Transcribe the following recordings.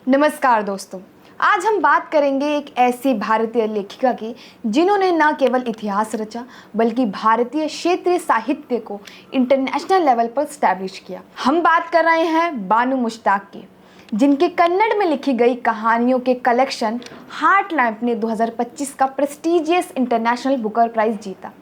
नमस्कार दोस्तों, आज हम बात करेंगे एक ऐसी भारतीय लेखिका की जिन्होंने न केवल इतिहास रचा बल्कि भारतीय क्षेत्रीय साहित्य को इंटरनेशनल लेवल पर स्टैब्लिश किया। हम बात कर रहे हैं बानू मुश्ताक की, जिनकी कन्नड़ में लिखी गई कहानियों के कलेक्शन हार्ट लैम्प ने 2025 का प्रेस्टीजियस इंटरनेशनल बुकर प्राइज जीता।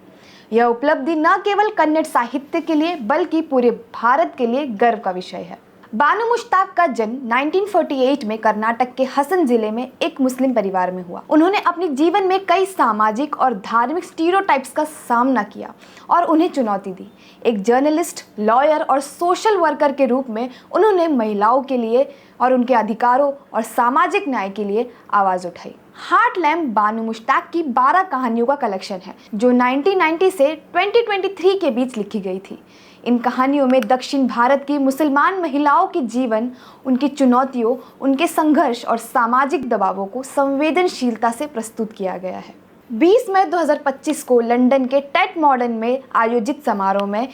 यह उपलब्धि न केवल कन्नड़ साहित्य के लिए बल्कि पूरे भारत के लिए गर्व का विषय है। बानू मुश्ताक का जन्म 1948 में कर्नाटक के हसन जिले में एक मुस्लिम परिवार में हुआ। उन्होंने अपने जीवन में कई सामाजिक और धार्मिक स्टीरियोटाइप्स का सामना किया और उन्हें चुनौती दी। एक जर्नलिस्ट, लॉयर और सोशल वर्कर के रूप में उन्होंने महिलाओं के लिए और उनके अधिकारों और सामाजिक न्याय के लिए आवाज़ उठाई। हार्ट लैम्प बानू मुश्ताक की 12 कहानियों का कलेक्शन है जो 1990 से 2023 के बीच लिखी गई थी। इन कहानियों में दक्षिण भारत की मुसलमान महिलाओं के जीवन, उनकी चुनौतियों, उनके संघर्ष और सामाजिक दबावों को संवेदनशीलता से प्रस्तुत किया गया है। 20 मई 2025 को लंदन के टेट मॉडर्न में आयोजित समारोह में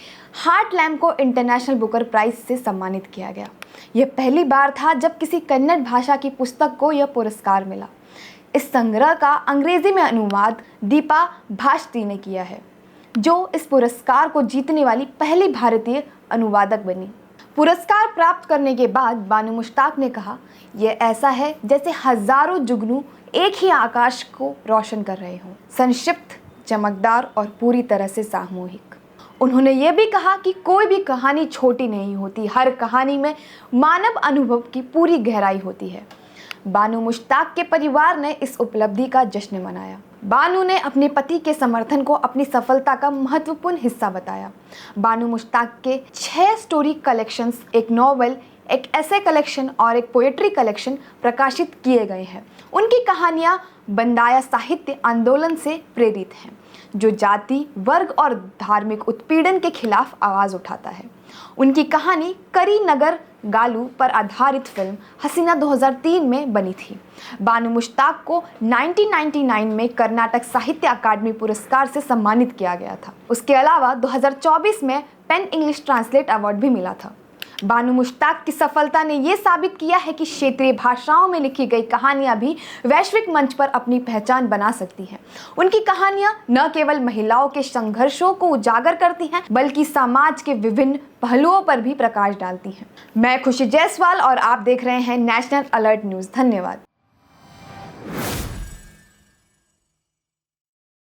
हार्ट लैम्प को इंटरनेशनल बुकर प्राइज से सम्मानित किया गया। यह पहली बार था जब किसी कन्नड़ भाषा की पुस्तक को यह पुरस्कार मिला। इस संग्रह का अंग्रेजी में अनुवाद दीपा भास्ती ने किया है, जो इस पुरस्कार को जीतने वाली पहली भारतीय अनुवादक बनी। पुरस्कार प्राप्त करने के बाद बानू मुश्ताक ने कहा, यह ऐसा है जैसे हजारों जुगनू एक ही आकाश को रोशन कर रहे हों, संक्षिप्त, चमकदार और पूरी तरह से सामूहिक। उन्होंने ये भी कहा कि कोई भी कहानी छोटी नहीं होती, हर कहानी में मानव अनुभव की पूरी गहराई होती है। बानू मुश्ताक के परिवार ने इस उपलब्धि का जश्न मनाया। बानू ने अपने पति के समर्थन को अपनी सफलता का महत्वपूर्ण हिस्सा बताया। बानू मुश्ताक के 6 स्टोरी कलेक्शंस, एक नॉवेल, एक ऐसे कलेक्शन और एक पोएट्री कलेक्शन प्रकाशित किए गए हैं। उनकी कहानियां बंदाया साहित्य आंदोलन से प्रेरित हैं, जो जाति, वर्ग और धार्मिक उत्पीड़न के खिलाफ आवाज़ उठाता है। उनकी कहानी करी नगर गालू पर आधारित फिल्म हसीना 2003 में बनी थी। बानू मुश्ताक को 1999 में कर्नाटक साहित्य अकादमी पुरस्कार से सम्मानित किया गया था। उसके अलावा 2024 में पेन इंग्लिश ट्रांसलेट अवार्ड भी मिला था। बानू मुश्ताक की सफलता ने यह साबित किया है कि क्षेत्रीय भाषाओं में लिखी गई कहानियां भी वैश्विक मंच पर अपनी पहचान बना सकती हैं। उनकी कहानियां न केवल महिलाओं के संघर्षों को उजागर करती हैं बल्कि समाज के विभिन्न पहलुओं पर भी प्रकाश डालती हैं। मैं खुशी जायसवाल और आप देख रहे हैं नेशनल अलर्ट न्यूज़। धन्यवाद।